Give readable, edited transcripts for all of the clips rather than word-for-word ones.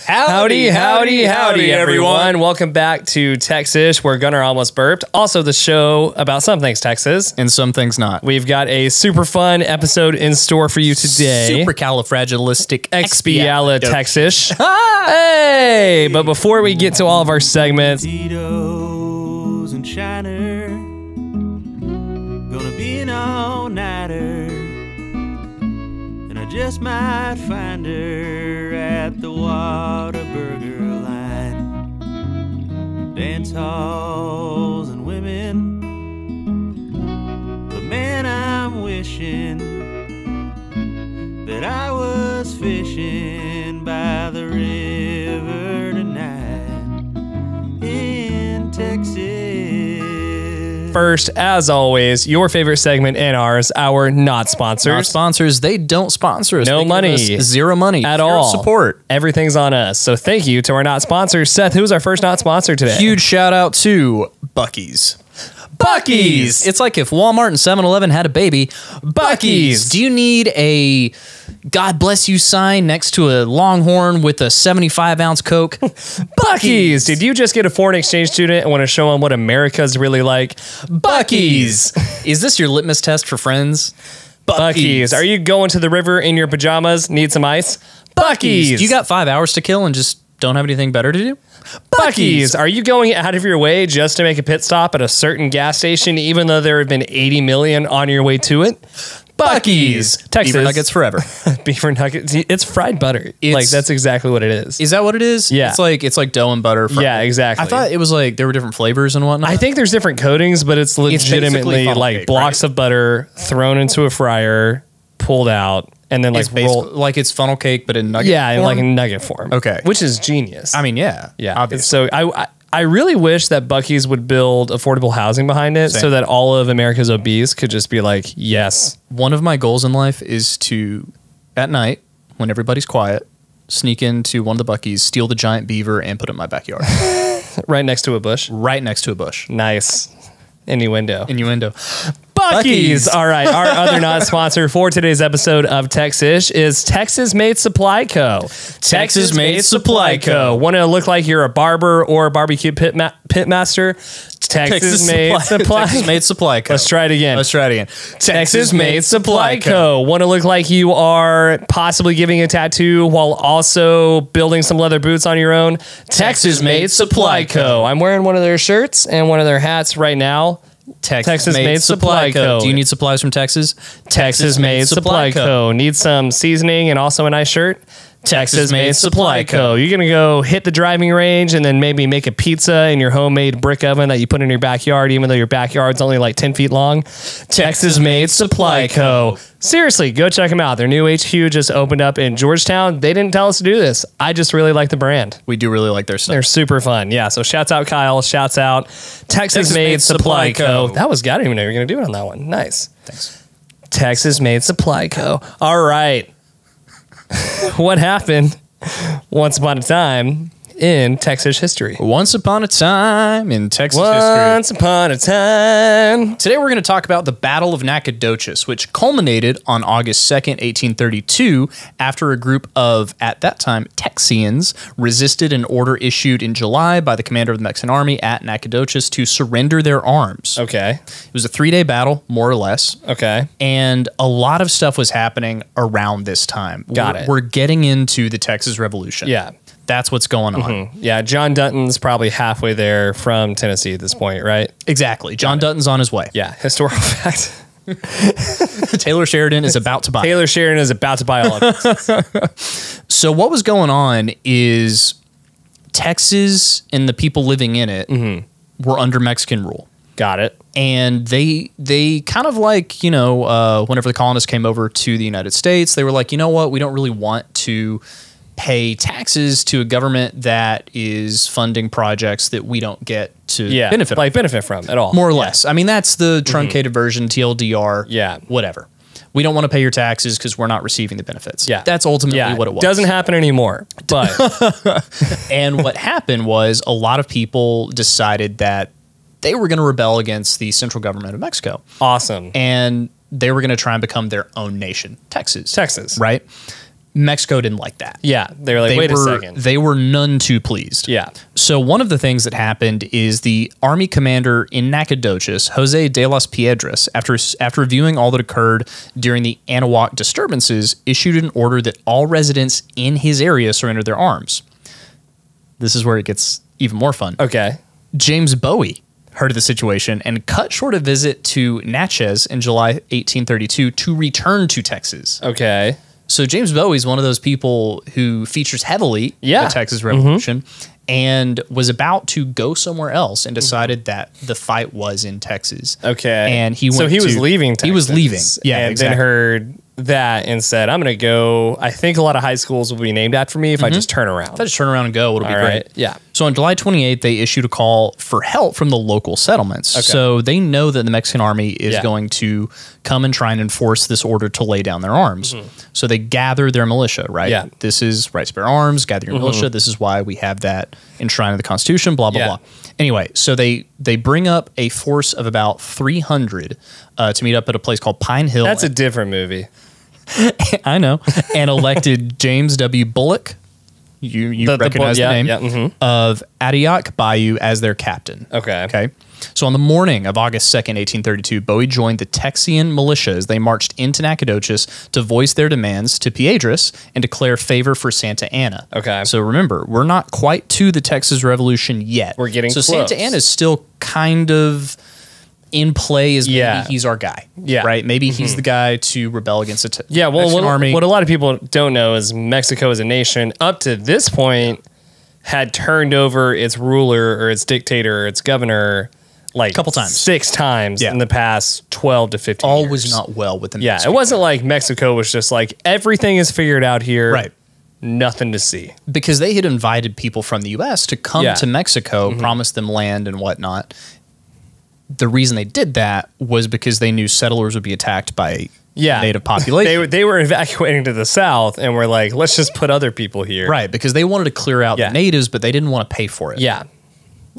Howdy, everyone. Welcome back to Texish, where Gunnar almost burped. Also the show about some things Texas. And some things not. We've got a super fun episode in store for you today. Supercalifragilisticexpialidocious. Hey! But before we get to all of our segments... Tito's and Shiner, gonna be an all-nighter, and I just might find her at the Whataburger line. Dance halls and women, but man, I'm wishing that I was fishing by the river tonight in Texas. First, as always, your favorite segment and ours, our not sponsors. Not sponsors, they don't sponsor us. No They money. give us zero money. At Zero all. support. Everything's on us. So thank you to our not sponsors. Seth, who's our first not sponsor today? Huge shout out to Buc-ee's. Buc-ee's! It's like if Walmart and 7-Eleven had a baby. Buc-ee's! Do you need a God bless you sign next to a Longhorn with a 75-ounce Coke? Buc-ee's! Did you just get a foreign exchange student and want to show them what America's really like? Buc-ee's! Is this your litmus test for friends? Buc-ee's. Are you going to the river in your pajamas? Need some ice? Buc-ee's! Do you got 5 hours to kill and just don't have anything better to do? Buc-ee's. Are you going out of your way just to make a pit stop at a certain gas station, even though there have been 80 million on your way to it? Buc-ee's. Texas. Beaver nuggets forever. Beaver nuggets. It's fried butter. Like, that's exactly what it is. Is that what it is? Yeah. It's like dough and butter. Yeah, exactly. I thought it was like there were different flavors and whatnot. I think there's different coatings, but it's legitimately funnel like cake, blocks of butter thrown into a fryer, pulled out, and then like roll. Like it's funnel cake, but in nugget Yeah, form? like in nugget form. Okay. Which is genius. I mean, yeah. yeah. Obviously. So I really wish that Buc-ee's would build affordable housing behind it so that all of America's obese could just be like, yes. One of my goals in life is to, at night, when everybody's quiet, sneak into one of the Buc-ee's, steal the giant beaver, and put it in my backyard. Right next to a bush. Right next to a bush. Nice. Innuendo. Buc-ee's. All right. Our other not sponsor for today's episode of Texish is Texas Made Supply Co. Texas Made Supply Co. Want to look like you're a barber or a barbecue pit master? Texas Made Supply. Texas Made Supply Co. Let's try it again. Texas Made Supply Co. Want to look like you are possibly giving a tattoo while also building some leather boots on your own? Texas Made Supply Co. I'm wearing one of their shirts and one of their hats right now. Texas Made Supply Co. Do you need supplies from Texas? Texas Made Supply Co. Need some seasoning and also a nice shirt? Texas Made Supply Co. You're going to go hit the driving range and then maybe make a pizza in your homemade brick oven that you put in your backyard, even though your backyard's only like 10 feet long? Texas Made Supply Co. Seriously, go check them out. Their new HQ just opened up in Georgetown. They didn't tell us to do this. I just really like the brand. We do really like their stuff. They're super fun. Yeah, so shouts out Kyle. Shouts out Texas Made Supply Co. That was good. I didn't even know you were going to do it on that one. Nice. Thanks. Texas Made Supply Co. All right. What happened once upon a time in Texas history? Once upon a time in Texas history. Once upon a time. Today we're going to talk about the Battle of Nacogdoches, which culminated on August 2nd, 1832, after a group of, at that time, Texians resisted an order issued in July by the commander of the Mexican army at Nacogdoches to surrender their arms. Okay. It was a 3-day battle, more or less. Okay. And a lot of stuff was happening around this time. Got it. We're getting into the Texas Revolution. Yeah. That's what's going on. Yeah, John Dutton's probably halfway there from Tennessee at this point, right? Exactly. John Dutton's on his way. Yeah, historical fact. Taylor Sheridan is about to buy. Taylor Sheridan is about to buy all of it. So what was going on is Texas and the people living in it were under Mexican rule. Got it. And they kind of like, whenever the colonists came over to the United States, they were like, you know what, we don't really want to pay taxes to a government that is funding projects that we don't get to benefit from at all. More or less. I mean, that's the truncated version, TLDR. Yeah. Whatever. We don't want to pay your taxes because we're not receiving the benefits. Yeah. That's ultimately what it was. Doesn't happen anymore. But and what happened was a lot of people decided that they were going to rebel against the central government of Mexico. Awesome. And they were going to try and become their own nation, Texas. Texas. Right? Mexico didn't like that. Yeah. They were like, wait a second. They were none too pleased. Yeah. So one of the things that happened is the army commander in Nacogdoches, Jose de las Piedras, after reviewing all that occurred during the Anahuac disturbances, issued an order that all residents in his area surrender their arms. This is where it gets even more fun. Okay. James Bowie heard of the situation and cut short a visit to Natchez in July 1832 to return to Texas. Okay. So James Bowie is one of those people who features heavily in the Texas Revolution and was about to go somewhere else and decided that the fight was in Texas. Okay. And he went so he was leaving Texas. He was leaving. Yeah, and exactly. then heard that and said, I'm going to go. I think a lot of high schools will be named after me if I just turn around. If I just turn around and go, it'll be great. Yeah. So on July 28th, they issued a call for help from the local settlements. Okay. So they know that the Mexican army is going to come and try and enforce this order to lay down their arms. So they gather their militia, right? Yeah. This is rights bear arms, gather your militia. This is why we have that enshrined in the Constitution, blah, blah, blah. Anyway, so they bring up a force of about 300 to meet up at a place called Pine Hill. That's a different movie. I know. And elected James W. Bullock, you recognize the name, of Adiac Bayou as their captain. Okay. So on the morning of August 2nd, 1832, Bowie joined the Texian militia as they marched into Nacogdoches to voice their demands to Piedras and declare favor for Santa Anna. Okay. So remember, we're not quite to the Texas Revolution yet. We're getting close. Santa Anna is still kind of in play as maybe he's our guy. Yeah. Right? Maybe he's the guy to rebel against the Mexican army. What a lot of people don't know is Mexico as a nation, up to this point, had turned over its ruler or its dictator or its governor like a couple times, 6 times in the past 12 to 15 years. All was not well with the Mexican. Yeah, it wasn't like Mexico was just like, everything is figured out here. Right. Nothing to see. Because they had invited people from the U.S. to come to Mexico, promised them land and whatnot. The reason they did that was because they knew settlers would be attacked by native population. They were evacuating to the south and were like, let's just put other people here. Right, because they wanted to clear out the natives, but they didn't want to pay for it. Yeah.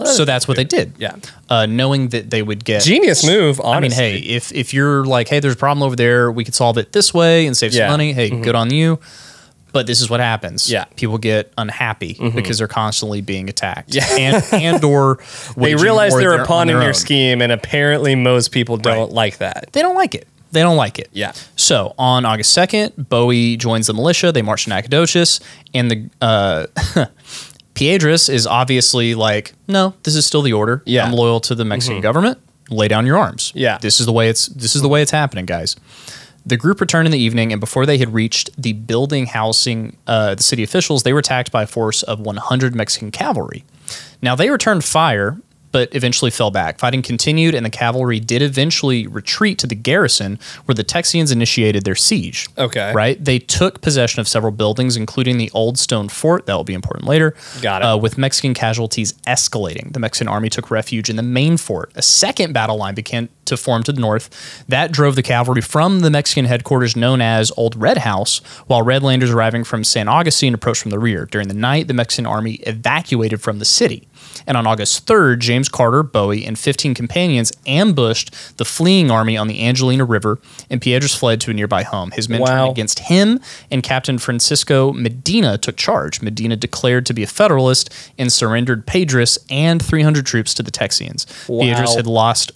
So that's what they did. Yeah. Knowing that they would get... Genius move, honestly. I mean, hey, if you're like, hey, there's a problem over there, we could solve it this way and save some money. Hey, good on you. But this is what happens. Yeah. People get unhappy because they're constantly being attacked. Yeah. and or they realize they're a pawn in your scheme, and apparently most people don't like that. They don't like it. They don't like it. Yeah. So on August 2nd, Bowie joins the militia. They march to Nacogdoches, and the Piedras is obviously like, no, this is still the order. Yeah. I'm loyal to the Mexican government. Lay down your arms. Yeah. This is the way it's happening, guys. The group returned in the evening, and before they had reached the building housing the city officials, they were attacked by a force of 100 Mexican cavalry. Now, they returned fire, but eventually fell back. Fighting continued, and the cavalry did eventually retreat to the garrison, where the Texians initiated their siege. Okay. Right? They took possession of several buildings, including the Old Stone Fort. That will be important later. Got it. With Mexican casualties escalating. The Mexican army took refuge in the main fort. A second battle line began to form to the north. That drove the cavalry from the Mexican headquarters known as Old Red House, while Redlanders arriving from San Augustine approached from the rear. During the night, the Mexican army evacuated from the city. And on August 3rd, James Carter, Bowie, and 15 companions ambushed the fleeing army on the Angelina River, and Piedras fled to a nearby home. His men turned against him, and Captain Francisco Medina took charge. Medina declared to be a Federalist and surrendered Piedras and 300 troops to the Texians. Piedras had lost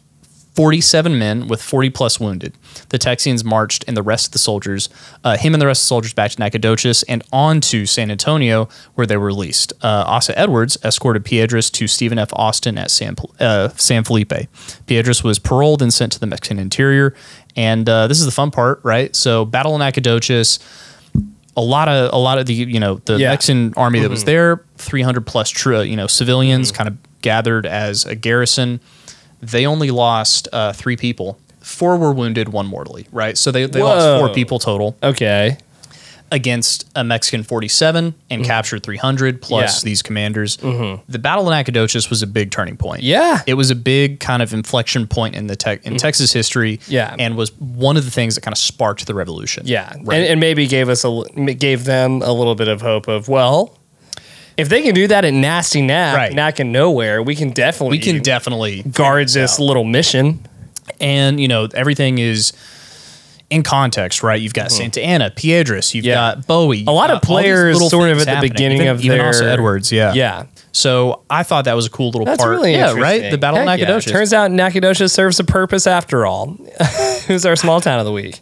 47 men with 40 plus wounded. The Texians marched and the rest of the soldiers, him and the rest of the soldiers back to Nacogdoches and on to San Antonio, where they were released. Asa Edwards escorted Piedras to Stephen F. Austin at San Felipe. Piedras was paroled and sent to the Mexican interior. And this is the fun part, right? So Battle of Nacogdoches, a lot of the Mexican army that was there, 300 plus civilians kind of gathered as a garrison. They only lost 3 people. 4 were wounded, 1 mortally, right? So they lost 4 people total. Okay. Against a Mexican 47 and captured 300 plus these commanders. The Battle of Nacogdoches was a big turning point. Yeah. It was a big kind of inflection point in Texas history. Yeah. And was one of the things that kind of sparked the revolution. Yeah. Right? And maybe gave them a little bit of hope of, well, if they can do that at Nasty Nap, Knack and Nowhere, we can definitely guard this little mission. And everything is in context, right? You've got Santa Ana, Piedras, you've got Bowie. A lot of players sort of at the beginning of even their... also Edwards, yeah. Yeah. So I thought that was a cool little That's part. really interesting. Right? The Battle of Nacogdoches. Yeah. Turns out Nacogdoches serves a purpose after all. Who's our small town of the week?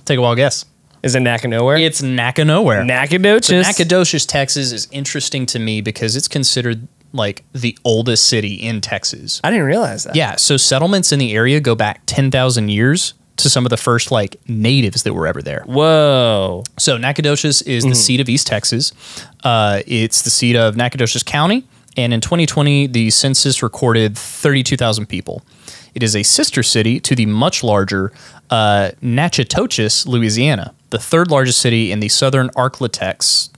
Take a wild guess. Is it Nowhere? It's Nowhere. Nacogdoches. So Nacogdoches, Texas is interesting to me because it's considered like the oldest city in Texas. I didn't realize that. Yeah. So settlements in the area go back 10,000 years to some of the first like natives that were ever there. Whoa. So Nacogdoches is the seat of East Texas. It's the seat of Nacogdoches County. And in 2020, the census recorded 32,000 people. It is a sister city to the much larger Natchitoches, Louisiana, the third largest city in the southern Arklatex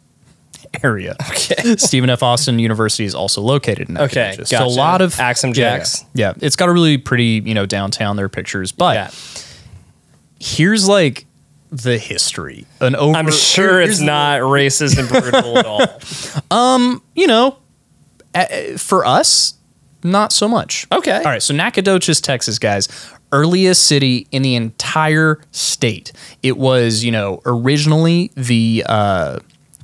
area. Okay. Stephen F. Austin University is also located in Nacogdoches. Okay, gotcha. So a lot of Axum Jacks. Yeah, it's got a really pretty, downtown. There are pictures, but here's like the history. I'm sure it's not racist and brutal at all. For us, not so much. Okay. All right. So Nacogdoches, Texas, guys, earliest city in the entire state. It was, originally the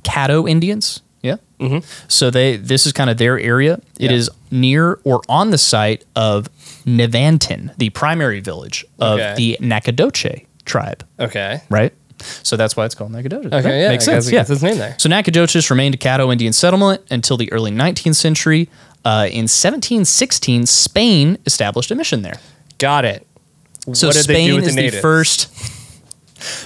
Caddo Indians. Yeah. Mm-hmm. So this is kind of their area. It is near or on the site of Nevanton, the primary village of the Nacogdoches tribe. Okay. Right? So that's why it's called Nacogdoches. Okay, right? yeah. Makes sense. Gets its name there. So Nacogdoches remained a Caddo Indian settlement until the early 19th century. In 1716, Spain established a mission there. Got it. So what did Spain they do with is the the natives? first.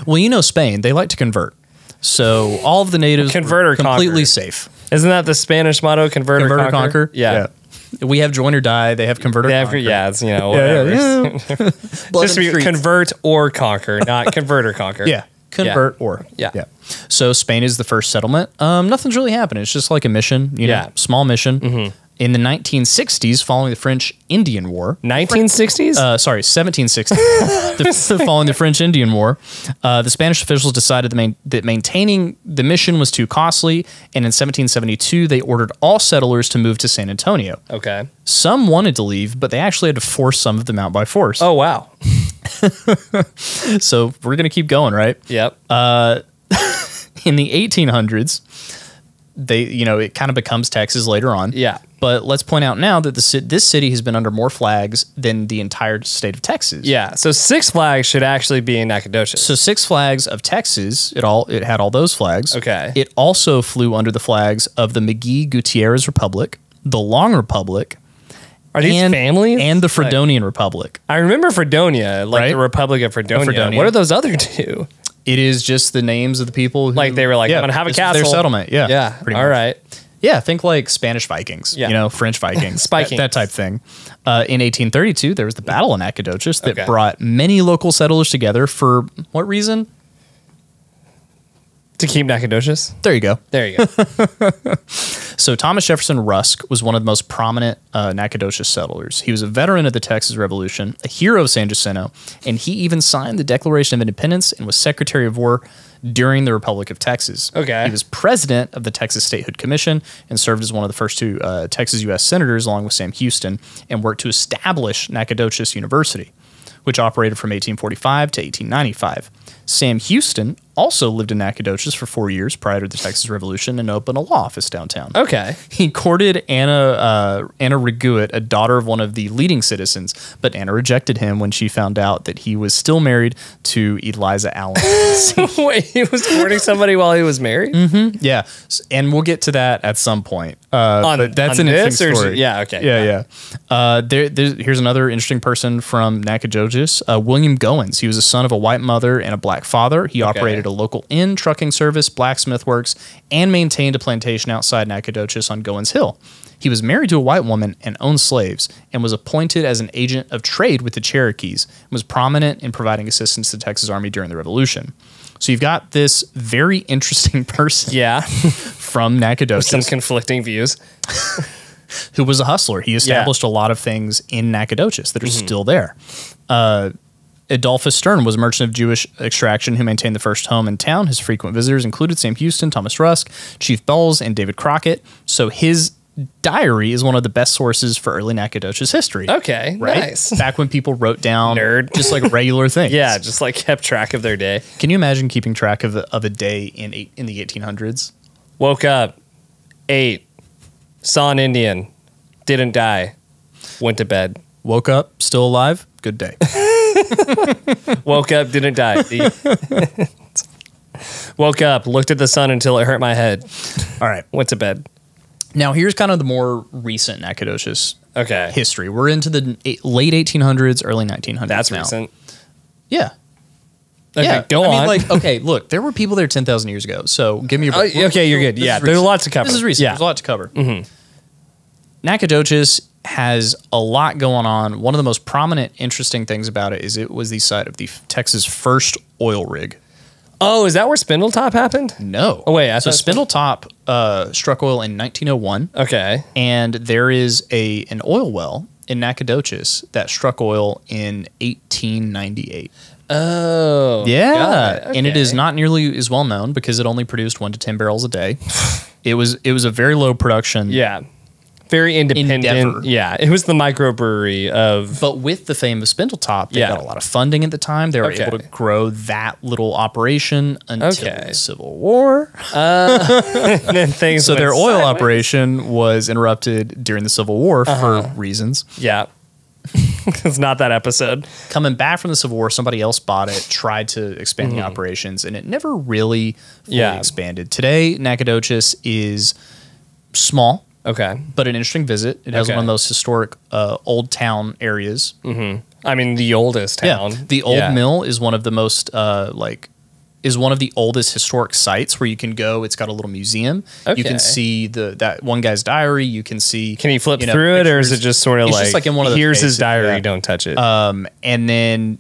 Well, Spain, they like to convert. So all of the natives Convert or were completely conquer. safe. Isn't that the Spanish motto? Convert or conquer? Yeah. We have join or die. They have convert or conquer. Yeah, it's, whatever. Just be convert or conquer, not convert or conquer. Yeah. Convert or. Yeah. So Spain is the first settlement. Nothing's really happened. It's just like a mission, small mission. Mm-hmm. In the 1960s, following the French Indian War. 1960s? 1760s. Following the French Indian War, the Spanish officials decided that maintaining the mission was too costly, and in 1772, they ordered all settlers to move to San Antonio. Okay. Some wanted to leave, but they actually had to force some of them out by force. Oh, wow. So we're going to keep going, right? Yep. In the 1800s, it kind of becomes Texas later on. Yeah. But let's point out now that this city has been under more flags than the entire state of Texas. Yeah. So Six Flags should actually be in Nacogdoches. So Six Flags of Texas, it had all those flags. Okay. It also flew under the flags of the McGee-Gutierrez Republic, the Long Republic, Are these families? and the Fredonian Republic. I remember Fredonia, like Right? the Republic of Fredonia. Fredonia. What are those other two? It is just the names of the people who... Like they were like, I'm going to have a this was castle. their settlement, yeah. Yeah. pretty All much. right. Yeah, think like Spanish Vikings, Yeah. French Vikings, Spikings. that type thing. In 1832, there was the Battle of Nacogdoches that Okay. brought many local settlers together for what reason? To keep Nacogdoches? There you go. There you go. So Thomas Jefferson Rusk was one of the most prominent Nacogdoches settlers. He was a veteran of the Texas Revolution, a hero of San Jacinto, and he even signed the Declaration of Independence and was Secretary of War during the Republic of Texas. Okay. He was president of the Texas Statehood Commission and served as one of the first two Texas U.S. senators along with Sam Houston and worked to establish Nacogdoches University, which operated from 1845 to 1895. Sam Houston also lived in Nacogdoches for 4 years prior to the Texas Revolution and opened a law office downtown. Okay. He courted Anna Riguet, a daughter of one of the leading citizens, but Anna rejected him when she found out that he was still married to Eliza Allen. Wait, he was courting somebody while he was married? Mm-hmm. Yeah, and we'll get to that at some point. But that's an interesting story. Yeah, okay. Yeah. Here's another interesting person from Nacogdoches, William Goins. He was a son of a white mother and a black father. He operated a local inn, trucking service, blacksmith works, and maintained a plantation outside Nacogdoches on Goins Hill. He was married to a white woman and owned slaves, and was appointed as an agent of trade with the Cherokees, and was prominent in providing assistance to the Texas Army during the Revolution. So you've got this very interesting person from Nacogdoches. Some conflicting views. Who was a hustler. He established a lot of things in Nacogdoches that are still there. Adolphus Stern was a merchant of Jewish extraction who maintained the first home in town. His frequent visitors included Sam Houston, Thomas Rusk, Chief Bowles, and David Crockett. So his diary is one of the best sources for early Nacogdoches history. Okay, right? nice. Back when people wrote down Nerd. just like regular things. Yeah, just like kept track of their day. Can you imagine keeping track of a day in the 1800s? Woke up, ate, saw an Indian, didn't die, went to bed. Woke up, still alive, good day. Woke up, didn't die. Woke up, looked at the sun until it hurt my head. All right. Went to bed. Now, here's kind of the more recent Nacogdoches Okay. history. We're into the late 1800s, early 1900s That's now. recent. Yeah. Okay, Yeah. go on. Okay, look, there were people there 10,000 years ago, so give me a break. Okay, you're good. This Yeah, is there's recent. a lot to cover. This is recent. Yeah. There's a lot to cover. Nacogdoches has a lot going on. One of the most prominent, interesting things about it is it was the site of the Texas' first oil rig. Oh, is that where Spindletop happened? No. Oh, wait, I So thought Spindletop struck oil in 1901. Okay. And there is an oil well in Nacogdoches that struck oil in 1898. Oh. Yeah. got it. And it Okay. is not nearly as well known because it only produced 1 to 10 barrels a day. It was a very low production. Yeah. Very independent. Endeavor. Yeah. It was the microbrewery of. But with the fame of Spindletop, they Yeah. got a lot of funding at the time. They were Okay. able to grow that little operation until Okay. the Civil War. And then things So went their oil sideways. operation was interrupted during the Civil War for reasons. Yeah. It's not that episode. Coming back from the Civil War, somebody else bought it, tried to expand the operations, and it never really fully Yeah. expanded. Today, Nacogdoches is small, Okay. but an interesting visit. It has Okay. one of those historic old town areas. I mean, the oldest town. Yeah, the old Yeah. mill is one of the most is one of the oldest historic sites where you can go. It's got a little museum. You Okay. can see that one guy's diary. You can see. Can you flip know, through it, or is it pictures. just sort of It's like, just like in one of those here's his cases, diary, yeah. don't touch it? And then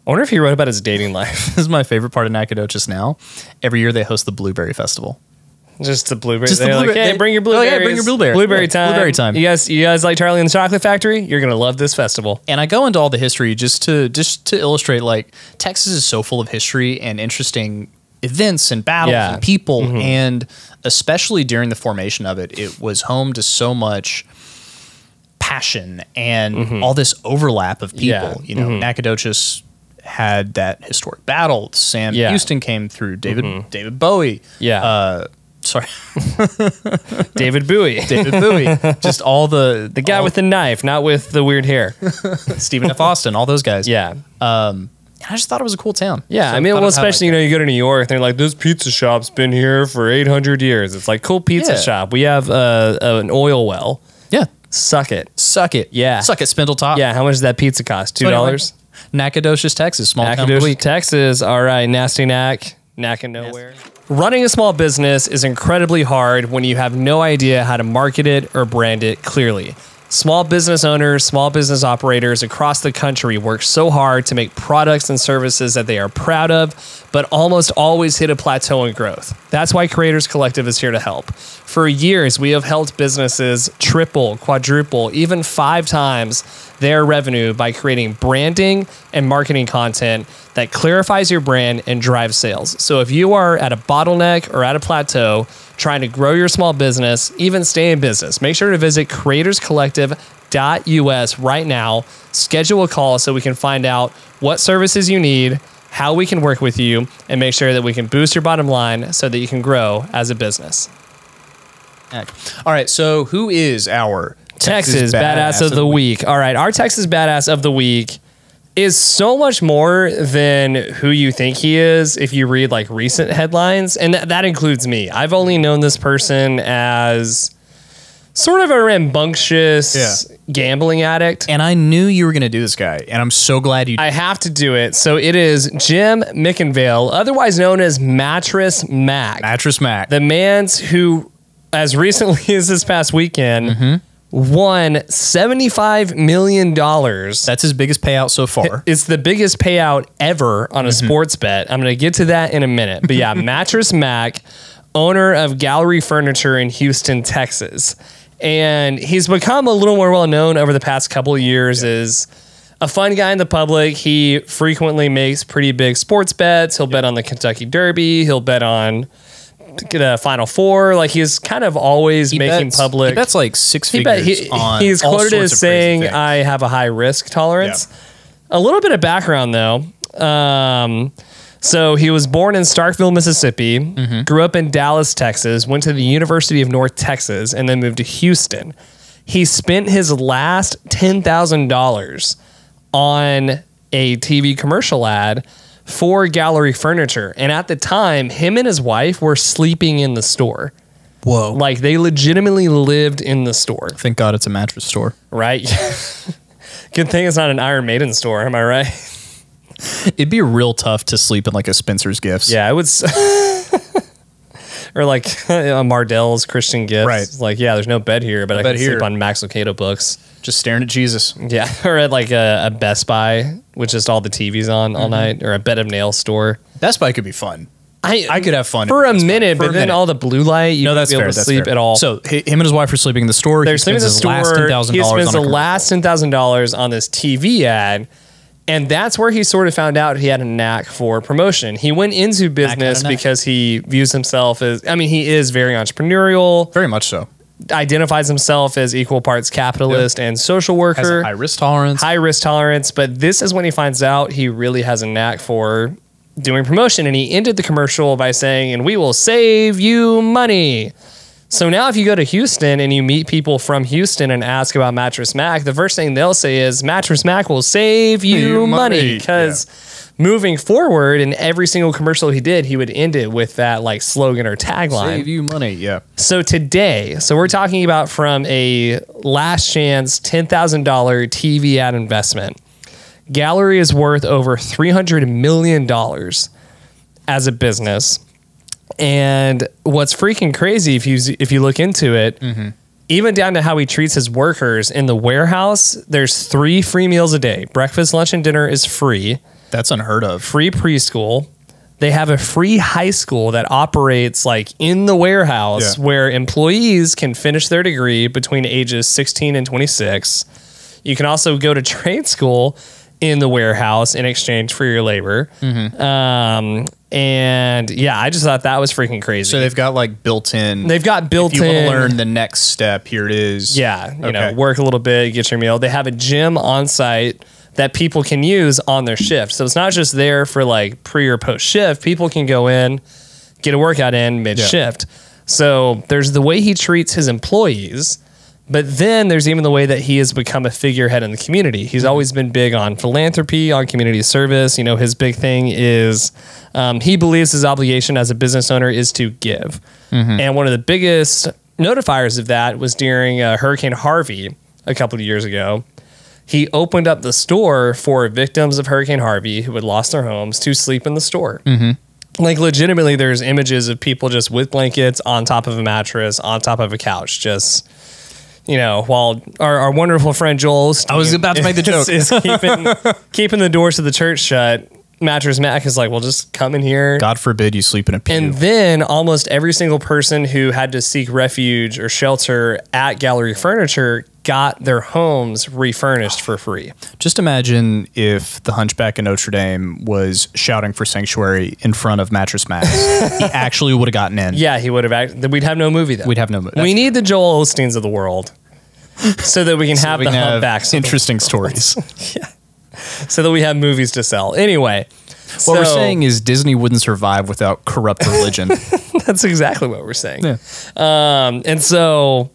I wonder if he wrote about his dating life. this is my favorite part of Nacogdoches now. Every year they host the Blueberry Festival. Just the blueberry. Just the They're like, blueberry- hey, they- bring your oh, blueberries. yeah, bring your blueberry. Blueberry Yeah, time. blueberry time. You guys like Charlie and the Chocolate Factory? You're gonna love this festival. And I go into all the history just to illustrate, like, Texas is so full of history and interesting events and battles Yeah. and people, and especially during the formation of it, it was home to so much passion and all this overlap of people. Yeah. You know, Nacogdoches had that historic battle. Sam Yeah. Houston came through. David Bowie. Yeah. Sorry, David Bowie, David Bowie. Just all the guy with the knife, not with the weird hair. Stephen F. Austin, all those guys. Yeah. I just thought it was a cool town. Yeah, So I mean, thought well, I'd have, especially, you go to New York, they're like, this pizza shop's been here for 800 years. It's like, cool pizza Yeah. shop. We have an oil well. yeah, Suck it. suck it. Yeah. Suck it, Spindletop. Yeah, how much does that pizza cost? $2? So anyway, Nacogdoches, Texas, small town of the Nacogdoches, week. Texas. All right, nasty knack. Knack and nowhere. Running a small business is incredibly hard when you have no idea how to market it or brand it clearly. Small business owners, small business operators across the country work so hard to make products and services that they are proud of, but almost always hit a plateau in growth. That's why Creators Collective is here to help. For years, we have helped businesses triple, quadruple, even 5 times their revenue by creating branding and marketing content that clarifies your brand and drives sales. So if you are at a bottleneck or at a plateau, trying to grow your small business, even stay in business, make sure to visit creatorscollective.us right now. Schedule a call so we can find out what services you need, how we can work with you, and make sure that we can boost your bottom line so that you can grow as a business. All right, so who is our Texas Badass of the Week. All right, our Texas Badass of the Week is so much more than who you think he is if you read like recent headlines, and that includes me. I've only known this person as sort of a rambunctious gambling addict. And I knew you were going to do this guy, and I'm so glad you I have to do it. So it is Jim McIngvale, otherwise known as Mattress Mack. Mattress Mack. The man's who, as recently as this past weekend, won $75 million. That's his biggest payout so far. It's the biggest payout ever on a sports bet. I'm going to get to that in a minute. But yeah, Mattress Mack, owner of Gallery Furniture in Houston, Texas. And he's become a little more well known over the past couple of years as a fun guy in the public. He frequently makes pretty big sports bets. He'll bet on the Kentucky Derby. He'll bet on get a Final Four. Like he's kind of always making public. He bets like six figures on he's all quoted sorts as of saying, crazy things. "I have a high risk tolerance." Yeah. A little bit of background though. So he was born in Starkville, Mississippi, grew up in Dallas, Texas, went to the University of North Texas, and then moved to Houston. He spent his last $10,000 on a TV commercial ad for Gallery Furniture. And at the time, him and his wife were sleeping in the store. Whoa. Like they legitimately lived in the store. Thank God it's a mattress store. Right? Good thing it's not an Iron Maiden store, am I right? It'd be real tough to sleep in like a Spencer's Gifts. Yeah, I would. Or like a Mardell's Christian Gifts. Right. Like, yeah, there's no bed here, but I can here. sleep on Max Lucado books. Just staring at Jesus. Yeah. Or at like a Best Buy with just all the TVs on all night, or a Bed of Nails store. Best Buy could be fun. I could have fun for at a Best Buy. minute, For but a then minute. all the blue light, you wouldn't be able to sleep at all. So him and his wife are sleeping in the store. They're sleeping in the store. He spends the on last $10,000 on this TV ad. And that's where he sort of found out he had a knack for promotion. He went into business because he views himself as, I mean, he is very entrepreneurial. Very much so. Identifies himself as equal parts capitalist and social worker. Has a high risk tolerance. High risk tolerance. But this is when he finds out he really has a knack for doing promotion. And he ended the commercial by saying, "And we will save you money." So now if you go to Houston and you meet people from Houston and ask about Mattress Mack, the first thing they'll say is Mattress Mack will save you money. Because moving forward in every single commercial he did, he would end it with that like slogan or tagline. Save you money, yeah. So today, we're talking about from a last chance $10,000 TV ad investment. Gallery is worth over $300 million as a business. And what's freaking crazy if you look into it, even down to how he treats his workers in the warehouse, there's 3 free meals a day. Breakfast, lunch, and dinner is free. That's unheard of. Free preschool. They have a free high school that operates like in the warehouse where employees can finish their degree between ages 16 and 26. You can also go to trade school in the warehouse in exchange for your labor. And yeah, I just thought that was freaking crazy. So they've got like built-in. They've got built-in. If you want to learn the next step, here it is. Yeah, you know, work a little bit, get your meal. They have a gym on site that people can use on their shift. So it's not just there for like pre or post shift. People can go in, get a workout in mid shift. So there's the way he treats his employees. But then there's even the way that he has become a figurehead in the community. He's always been big on philanthropy, on community service. You know, his big thing is he believes his obligation as a business owner is to give. And one of the biggest notifiers of that was during Hurricane Harvey a couple of years ago. He opened up the store for victims of Hurricane Harvey who had lost their homes to sleep in the store. Like legitimately, there's images of people just with blankets on top of a mattress, on top of a couch, just... You know, while our wonderful friend Joel Osteen, I was about to make the joke, is keeping the doors to the church shut. Mattress Mack is like, well, just come in here. God forbid you sleep in a pew. And then almost every single person who had to seek refuge or shelter at Gallery Furniture got their homes refurnished for free. Just imagine if the Hunchback of Notre Dame was shouting for sanctuary in front of Mattress Mack. He actually would have gotten in. Yeah, he would have. We'd have no movie then. We'd have no movie. We need the Joel Osteens of the world so that we can have the humpbacks. Interesting stories. So that we have movies to sell. Anyway. What we're saying is Disney wouldn't survive without corrupt religion. That's exactly what we're saying. Yeah. And so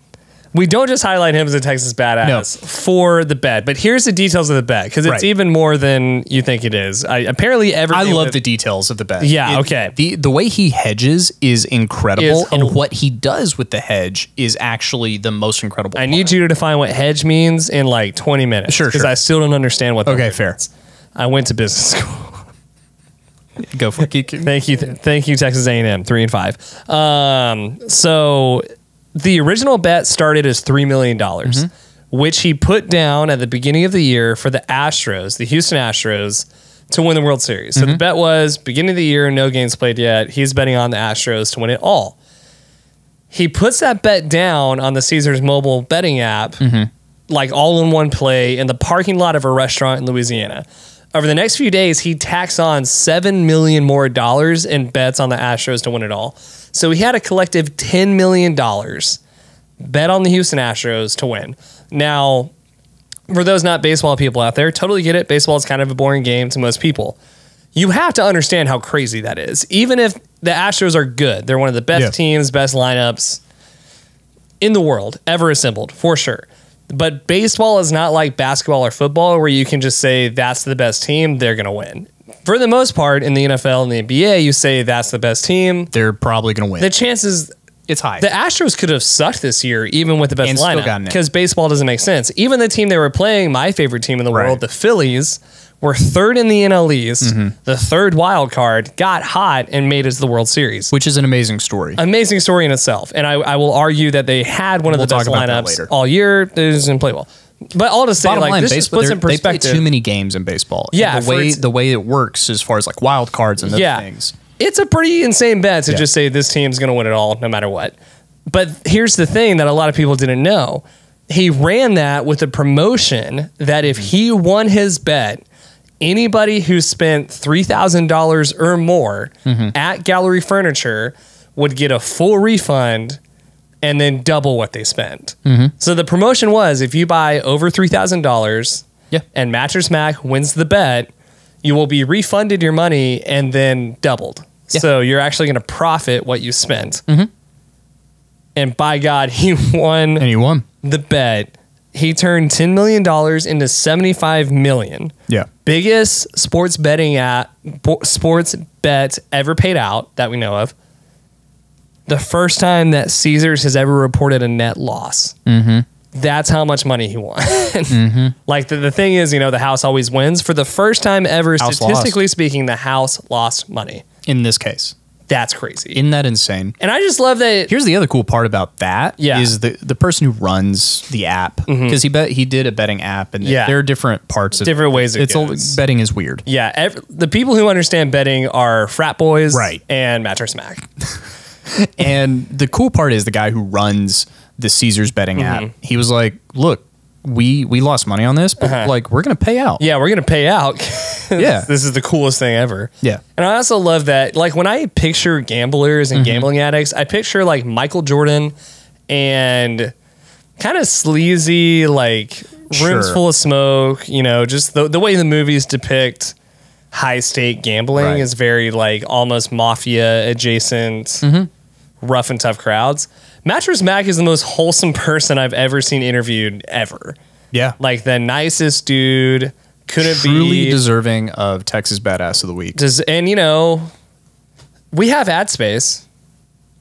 we don't just highlight him as a Texas badass for the bet, but here's the details of the bet because it's even more than you think it is. I love the details of the bet. Yeah, okay. The way he hedges is incredible, and what he does with the hedge is actually the most incredible part. Need you to define what hedge means in like 20 minutes. Sure, because I still don't understand what that fair. means. I went to business school. Go for it. Thank you, Texas A&M, 3 and 5. So the original bet started as $3 million, which he put down at the beginning of the year for the Astros, the Houston Astros, to win the World Series. So the bet was beginning of the year, no games played yet. He's betting on the Astros to win it all. He puts that bet down on the Caesars mobile betting app, like all in one play in the parking lot of a restaurant in Louisiana. Over the next few days, he tacks on $7 million more in bets on the Astros to win it all. So he had a collective $10 million bet on the Houston Astros to win. Now, for those not baseball people out there, totally get it. Baseball is kind of a boring game to most people. You have to understand how crazy that is. Even if the Astros are good, they're one of the best teams, best lineups in the world ever assembled, for sure. But baseball is not like basketball or football where you can just say that's the best team, they're going to win. For the most part, in the NFL and the NBA, you say that's the best team, they're probably going to win. The chances, it's high. The Astros could have sucked this year, even with the best lineup, because baseball doesn't make sense. Even the team they were playing, my favorite team in the world, the Phillies, were third in the NL East, the third wild card, got hot, and made it to the World Series. Which is an amazing story. Amazing story in itself. And I will argue that they had one of the best lineups all year. They just didn't play well. But all to say, bottom like, line, this just puts in perspective. They play too many games in baseball. Yeah. The way it works as far as like wild cards and those things. It's a pretty insane bet to just say this team's going to win it all no matter what. But here's the thing that a lot of people didn't know. He ran that with a promotion that if he won his bet, anybody who spent $3,000 or more at Gallery Furniture would get a full refund and then double what they spent. So the promotion was if you buy over $3,000 and Mattress Mack wins the bet, you will be refunded your money and then doubled. So you're actually going to profit what you spent. And by God, he won. And he won the bet. He turned $10 million into $75 million. Yeah. Biggest sports bet ever paid out that we know of. The first time that Caesars has ever reported a net loss. That's how much money he won. Like the thing is, you know, the house always wins. For the first time ever, statistically speaking, the house lost money. In this case. That's crazy. Isn't that insane? And I just love that. Here's the other cool part about that is the person who runs the app, because he did a betting app, and there are different parts of different ways it goes. Betting is weird. Yeah, the people who understand betting are frat boys, and Mattress Mack. And the cool part is the guy who runs the Caesars betting app. He was like, "Look, we lost money on this, but like we're gonna pay out. Yeah, we're gonna pay out. This is the coolest thing ever. Yeah, and I also love that. Like when I picture gamblers and gambling addicts, I picture like Michael Jordan and kind of sleazy, like rooms full of smoke. You know, just the way the movies depict high stake gambling is very like almost mafia adjacent, rough and tough crowds. Mattress Mack is the most wholesome person I've ever seen interviewed ever. Yeah. Like the nicest dude. Couldn't be. Truly deserving of Texas Badass of the Week. And, you know, we have ad space.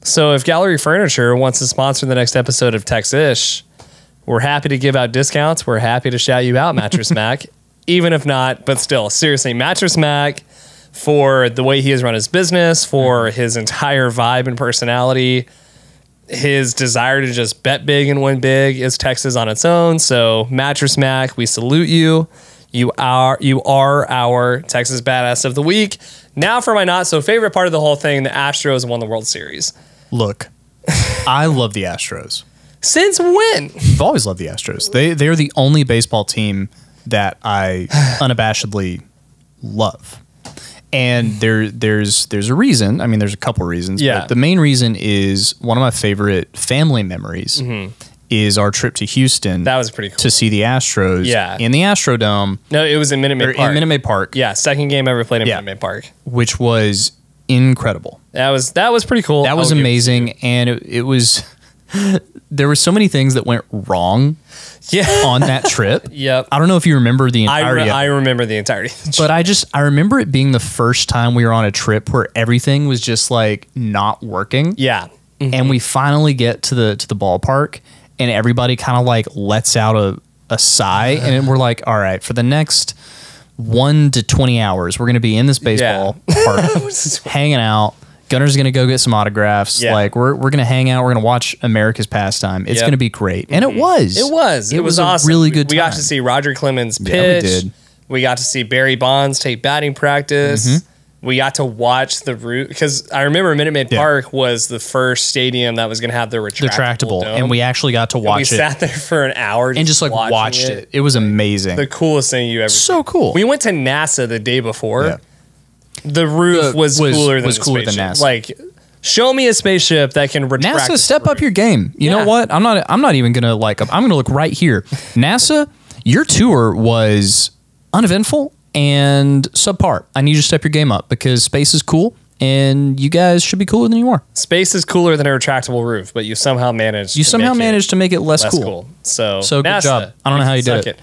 So if Gallery Furniture wants to sponsor the next episode of Texish, we're happy to give out discounts. We're happy to shout you out, Mattress Mack. Even if not, but still, seriously, Mattress Mack, for the way he has run his business, for his entire vibe and personality, his desire to just bet big and win big is Texas on its own. So Mattress Mack, we salute you. You are our Texas Badass of the Week. Now for my not so favorite part of the whole thing, the Astros won the World Series. Look, I love the Astros. Since when? I've always loved the Astros. They're the only baseball team that I unabashedly love. And there's a reason. I mean, there's a couple reasons. Yeah. But the main reason is one of my favorite family memories is our trip to Houston. That was pretty cool. To see the Astros in the Astrodome. No, it was in Minute Maid Park. In Minute Maid Park. Yeah, second game ever played in Minute Maid Park. Which was incredible. That was pretty cool. That was amazing. And it was... There were so many things that went wrong on that trip. Yep. I don't know if you remember the entirety. I remember the entirety. But I remember it being the first time we were on a trip where everything was just like not working. Yeah. And we finally get to the ballpark and everybody kind of like lets out a sigh and we're like, all right, for the next 1 to 20 hours, we're going to be in this baseball park hanging out. Gunner's going to go get some autographs. Like we're going to hang out. We're going to watch America's pastime. It's going to be great. And it was. It was awesome. A really good time. We got to see Roger Clemens pitch. Yeah, we did. We got to see Barry Bonds take batting practice. We got to watch the route because I remember Minute Maid Park was the first stadium that was going to have the retractable dome. And we actually got to watch it. We sat there for an hour and just like watched it. It was amazing. The coolest thing you ever So cool. We went to NASA the day before. The roof was cooler than NASA. Like Show me a spaceship that can retract. NASA, step up your game. You know what? I'm not even gonna I'm gonna look right here. NASA, your tour was uneventful and subpar. I need you to step your game up because space is cool. And you guys should be cooler than you are. Space is cooler than a retractable roof, but you somehow managed. To make it less cool. So NASA, good job. I don't know how you did it.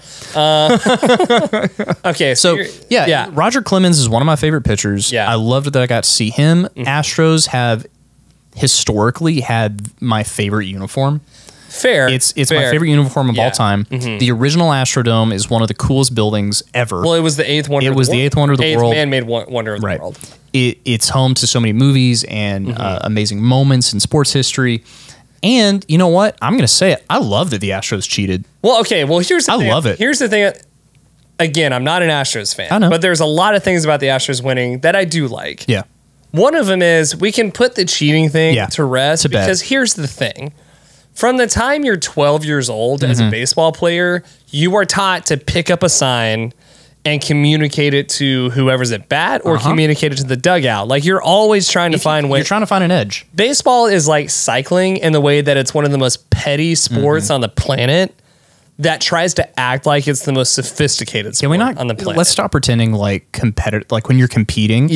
Okay, so yeah, Roger Clemens is one of my favorite pitchers. Yeah, I loved that I got to see him. Astros have historically had my favorite uniform. Fair. It's my favorite uniform of all time. The original Astrodome is one of the coolest buildings ever. Well, it was the eighth wonder. It was the eighth wonder of the world. Man-made wonder of the world. It's home to so many movies and amazing moments in sports history. And you know what? I'm going to say it. I love that the Astros cheated. Well, okay. Well, here's the thing. I love it. Here's the thing. Again, I'm not an Astros fan. I know. But there's a lot of things about the Astros winning that I do like. Yeah. One of them is we can put the cheating thing to rest because here's the thing. From the time you're 12 years old as a baseball player, you are taught to pick up a sign and communicate it to whoever's at bat or communicate it to the dugout. Like you're always trying to find ways. You're trying to find an edge. Baseball is like cycling in the way that it's one of the most petty sports on the planet that tries to act like it's the most sophisticated sport on the planet. Let's stop pretending like competitive. Like when you're competing,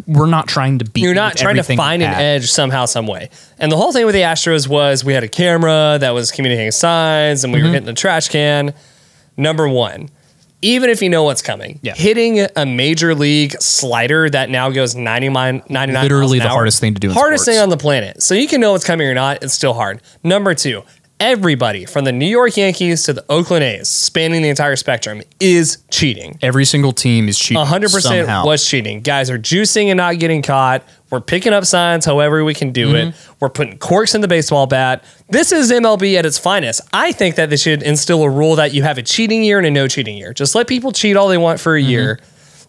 we're not trying to beat. You're not trying to find an edge somehow, some way. And the whole thing with the Astros was we had a camera that was communicating signs, and we were hitting the trash can. Number one, even if you know what's coming, hitting a major league slider that now goes 99 literally the hardest thing to do. Hardest thing on the planet. So you can know what's coming or not. It's still hard. Number two. Everybody from the New York Yankees to the Oakland A's, spanning the entire spectrum, is cheating. Every single team is cheating. 100% was cheating. Guys are juicing and not getting caught. We're picking up signs however we can do it. We're putting corks in the baseball bat. This is MLB at its finest. I think that they should instill a rule that you have a cheating year and a no cheating year. Just let people cheat all they want for a year.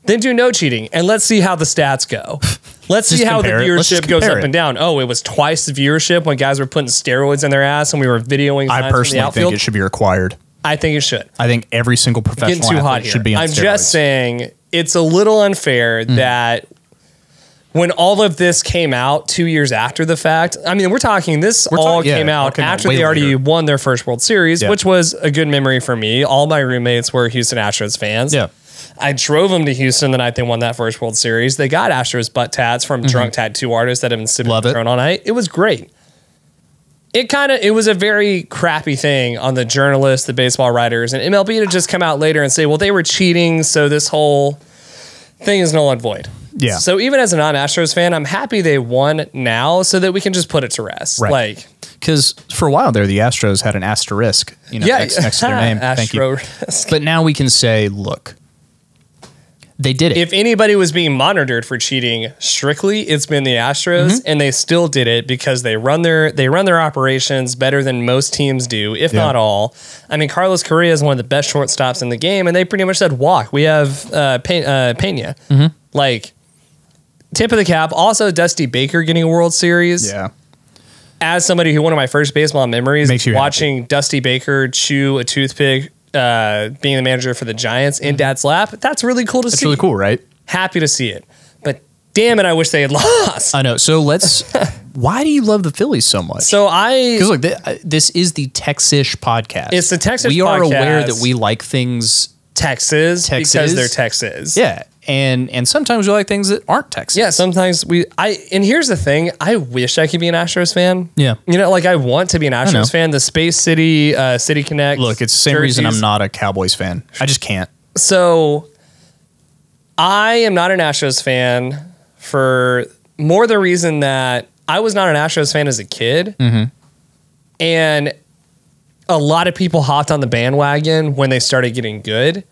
Then do no cheating, and let's see how the stats go. Let's see how the viewership goes up and down. Oh, it was twice the viewership when guys were putting steroids in their ass and we were videoing. I personally think it should be required. I think it should. I think every single professional athlete should be on steroids. I'm just saying it's a little unfair that when all of this came out 2 years after the fact, I mean, we're talking this all came out after they already won their first World Series, which was a good memory for me. All my roommates were Houston Astros fans. Yeah. I drove them to Houston the night they won that first World Series. They got Astros butt tats from drunk tattoo artists that have been sipping Patron all night. It was great. It was a very crappy thing on the journalists, the baseball writers, and MLB to just come out later and say, well, they were cheating, so this whole thing is null and void. Yeah. So even as a non-Astros fan, I'm happy they won now so that we can just put it to rest. Right. Like, because for a while there, the Astros had an asterisk, next to their name. Thank you. But now we can say, look, they did it. If anybody was being monitored for cheating strictly, it's been the Astros, and they still did it because they run their operations better than most teams do, if not all. I mean, Carlos Correa is one of the best shortstops in the game, and they pretty much said walk. We have Pena, like tip of the cap. Also, Dusty Baker getting a World Series. Yeah. As somebody who one of my first baseball memories watching Dusty Baker chew a toothpick. Being the manager for the Giants in Dad's lap, that's really cool to see. It's really cool, right? Happy to see it. But damn it, I wish they had lost. I know. So why do you love the Phillies so much? So because look, this is the Texish podcast. It's the Texish podcast. We are aware that we like things Texas because they're Texas. Yeah. And sometimes we like things that aren't Texas. Yeah, sometimes and here's the thing, I wish I could be an Astros fan. Yeah. Like I want to be an Astros fan. The Space City, City Connect. Look, it's the same reason I'm not a Cowboys fan. I just can't. So I am not an Astros fan for more the reason that I was not an Astros fan as a kid. And a lot of people hopped on the bandwagon when they started getting good.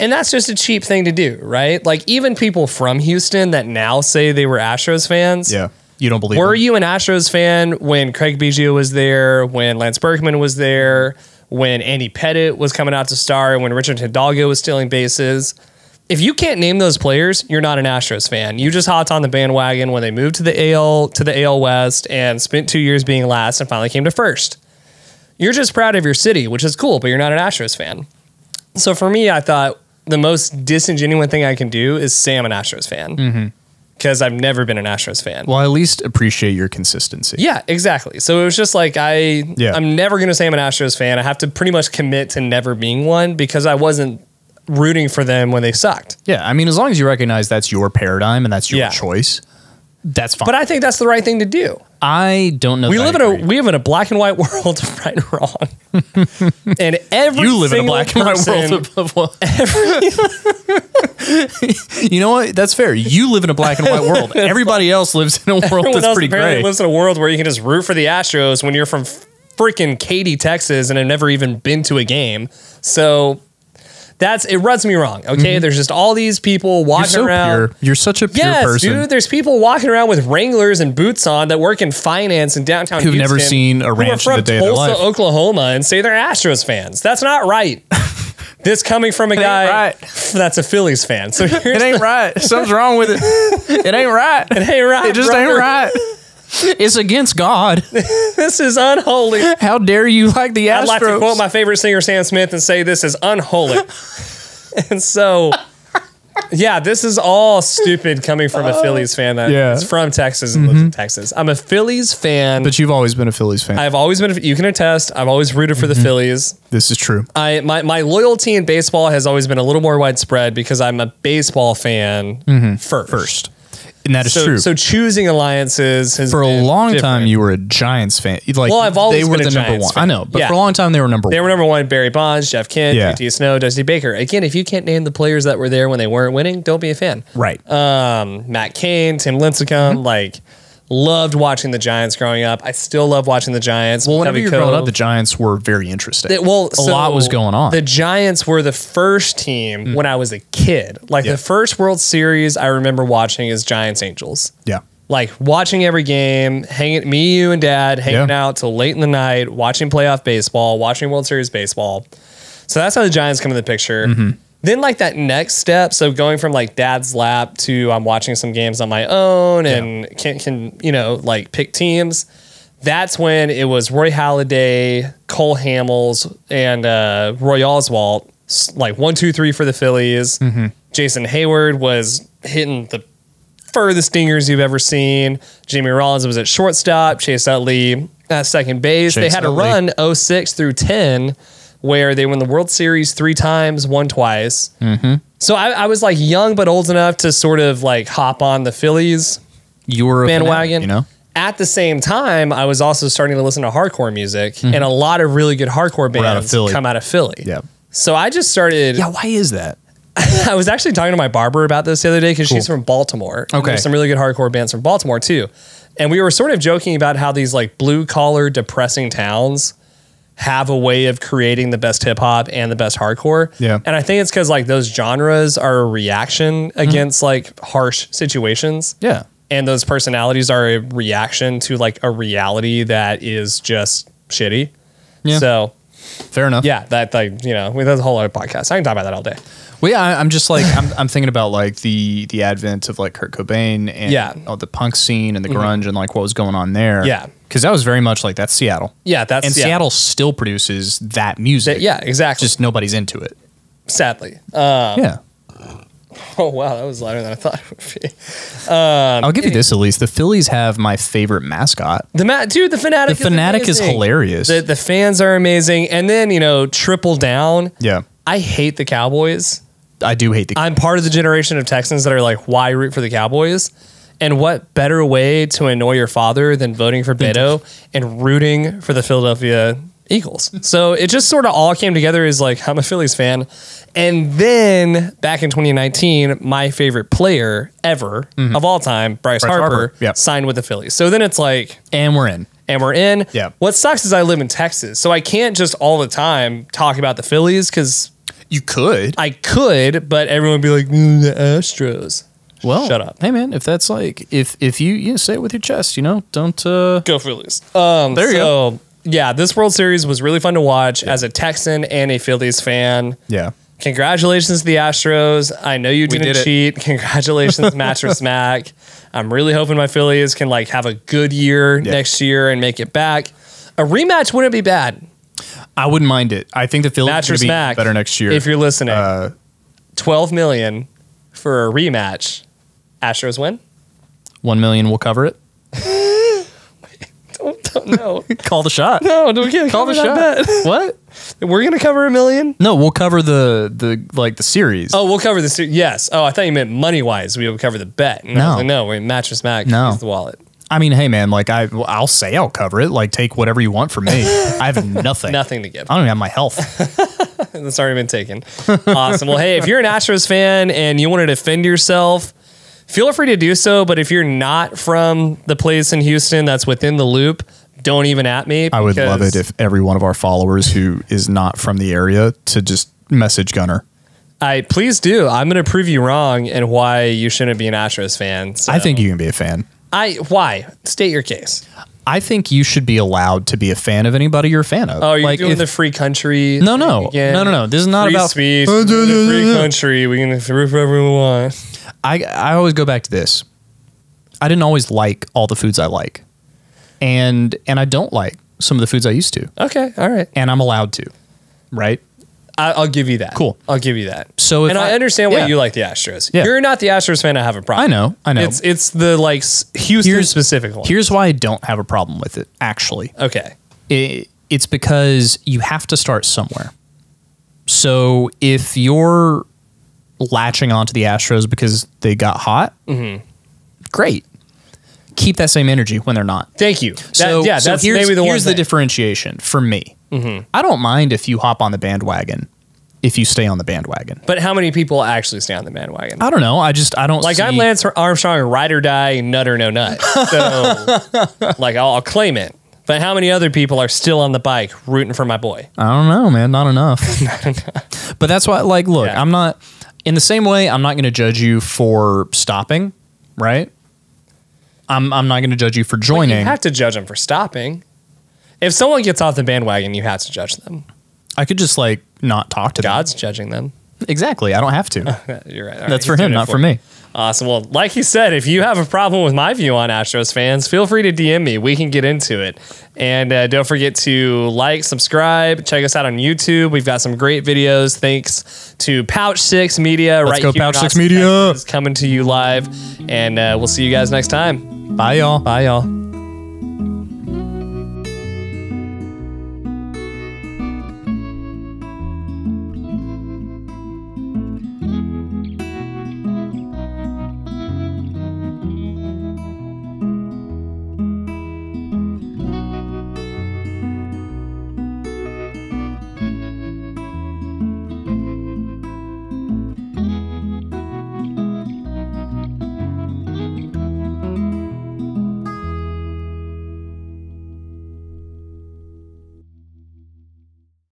And that's just a cheap thing to do, right? Like even people from Houston that now say they were Astros fans. Yeah. You don't believe Were you an Astros fan when Craig Biggio was there, when Lance Berkman was there, when Andy Pettitte was coming out to start, when Richard Hidalgo was stealing bases? If you can't name those players, you're not an Astros fan. You just hopped on the bandwagon when they moved to the AL West and spent 2 years being last and finally came to first. You're just proud of your city, which is cool, but you're not an Astros fan. So for me, I thought the most disingenuous thing I can do is say I'm an Astros fan. because I've never been an Astros fan. Well, at least appreciate your consistency. Yeah, exactly. So it was just like I'm never going to say I'm an Astros fan. I have to pretty much commit to never being one because I wasn't rooting for them when they sucked. Yeah, I mean, as long as you recognize that's your paradigm and that's your choice, that's fine. But I think that's the right thing to do. I don't know. We live in a black and white world, right and wrong. And you live in a black and white world of what? You know what? That's fair. You live in a black and white world. Everybody else lives in a world that's pretty gray. Lives in a world where you can just root for the Astros when you're from freaking Katy, Texas, and have never even been to a game. So it rubs me wrong. Okay, there's just all these people walking around. Pure. You're such a pure person, dude. There's people walking around with Wranglers and boots on that work in finance in downtown who've Houston, never seen a ranch in the day of their life. Oklahoma, and say they're Astros fans. That's not right. This coming from a guy that's a Phillies fan. So it ain't right. Something's wrong with it. It ain't right. It ain't right. It just ain't right. It's against God. This is unholy. How dare you like the Astros? I'd like to quote my favorite singer, Sam Smith, and say this is unholy. And so, yeah, this is all stupid coming from a Phillies fan that is from Texas and lives in Texas. I'm a Phillies fan. But you've always been a Phillies fan. I've always been, you can attest, I've always rooted for the Phillies. This is true. My loyalty in baseball has always been a little more widespread because I'm a baseball fan first. And that is true. So choosing alliances has for a long time you were a Giants fan. Like, well, I've always been the number one. I know, but for a long time they were number one. They were number one. Barry Bonds, Jeff Kent, JT Snow, Dusty Baker. Again, if you can't name the players that were there when they weren't winning, don't be a fan. Right. Matt Cain, Tim Lincecum, like loved watching the Giants growing up. I still love watching the Giants. Well, whenever you were growing up, the Giants were very interesting. A so lot was going on. The Giants were the first team when I was a kid. Like the first World Series I remember watching is Giants Angels. Yeah. Like watching every game, me, you, and Dad hanging out till late in the night, watching playoff baseball, watching World Series baseball. So that's how the Giants come in the picture. Then like that next step, so going from like Dad's lap to I'm watching some games on my own and can you know, like pick teams. That's when it was Roy Halladay, Cole Hamels, and Roy Oswalt, like 1, 2, 3 for the Phillies. Jason Hayward was hitting the furthest dingers you've ever seen. Jimmy Rollins was at shortstop. Chase Utley at second base. They had a run 06 through 10 where they won the World Series 3 times, won twice. So I was like young but old enough to sort of like hop on the Phillies bandwagon. You know? At the same time, I was also starting to listen to hardcore music, and a lot of really good hardcore bands come out of Philly. Yeah. So I just started. Yeah, why is that? I was actually talking to my barber about this the other day because she's from Baltimore. Okay. There's some really good hardcore bands from Baltimore too. And we were sort of joking about how these like blue collar depressing towns have a way of creating the best hip hop and the best hardcore. Yeah. And I think it's because like those genres are a reaction against like harsh situations. Yeah. And those personalities are a reaction to like a reality that is just shitty. Yeah. So fair enough. Yeah. That like, you know, that's a whole other podcast. I can talk about that all day. Well, yeah, I'm just like, I'm thinking about like the advent of like Kurt Cobain and the punk scene and the grunge and like what was going on there. Yeah. Because that was very much like, that's Seattle. Yeah, that's and Seattle still produces that music. Yeah, exactly. Just nobody's into it. Sadly. Yeah. Oh, wow, that was louder than I thought it would be. I'll give you this at least. The Phillies have my favorite mascot. The Fanatic. The Fanatic is hilarious. The fans are amazing. And then, you know, triple down. Yeah. I hate the Cowboys. I do hate the Cowboys. I'm part of the generation of Texans that are like, why root for the Cowboys? And what better way to annoy your father than voting for Beto and rooting for the Philadelphia Eagles? So it just sort of all came together as like, I'm a Phillies fan. And then back in 2019, my favorite player ever of all time, Bryce Harper, signed with the Phillies. So then it's like, and we're in. Yeah. What sucks is I live in Texas, so I can't just all the time talk about the Phillies because you could. I could, but everyone would be like, the Astros. Well, shut up. Hey man, if that's like, if you say it with your chest, you know, don't go Phillies. There you go. Yeah, this World Series was really fun to watch as a Texan and a Phillies fan. Yeah. Congratulations to the Astros. I know you didn't cheat. Congratulations, Mattress Mack. I'm really hoping my Phillies can like have a good year next year and make it back. A rematch wouldn't be bad. I wouldn't mind it. I think the Phillies would be better next year. If you're listening, $12 million for a rematch. Astros win? 1 million will cover it. Don't know. Call the shot. No, we can't Call the shot. Bet. What? We're gonna cover $1 million? No, we'll cover the series. Oh, we'll cover the series. Yes. Oh, I thought you meant money wise. We would cover the bet. And I was like, no, we're Mattress Mack. No. Use the wallet. I mean, hey man, like I'll say I'll cover it. Like take whatever you want from me. I have nothing. Nothing to give. I don't even have my health. That's already been taken. Awesome. Well, hey, if you're an Astros fan and you want to defend yourself, feel free to do so. But if you're not from the place in Houston that's within the loop, don't even at me. I would love it if every one of our followers who is not from the area to just message Gunner. Please do. I'm going to prove you wrong and why you shouldn't be an Astros fan. So. I think you can be a fan. Why? State your case. I think you should be allowed to be a fan of anybody you're a fan of. Oh, you're doing the free country? No. This is not free about speech. The free country. We can root for everyone we want. I always go back to this. I didn't always like all the foods I like, and I don't like some of the foods I used to. Okay, all right. And I'm allowed to, right? I'll give you that. Cool. I'll give you that. So, I understand why you like the Astros. Yeah. You're not the Astros fan. I have a problem. I know. It's the like Houston specific one. Here's why I don't have a problem with it. Actually, okay. It's because you have to start somewhere. So if you're latching onto the Astros because they got hot, great. Keep that same energy when they're not. Thank you. That's maybe here's the differentiation for me. I don't mind if you hop on the bandwagon, if you stay on the bandwagon. But how many people actually stay on the bandwagon? I don't know. I don't like. I'm Lance Armstrong, ride or die, nut or no nut. So, like, I'll claim it. But how many other people are still on the bike rooting for my boy? I don't know, man. Not enough. But that's why, like, look, I'm not in the same way. I'm not going to judge you for stopping, right? I'm not going to judge you for joining. But you have to judge them for stopping. If someone gets off the bandwagon, you have to judge them. I could just like not talk to them. God's judging them. Exactly. I don't have to. You're right. That's for him, not for me. Awesome. Well, like he said, if you have a problem with my view on Astros fans, feel free to DM me. We can get into it. And don't forget to like, subscribe, check us out on YouTube. We've got some great videos. Thanks to Pouch 6 Media. Let's go Pouch 6 Media. Coming to you live. And we'll see you guys next time. Bye, y'all. Bye, y'all.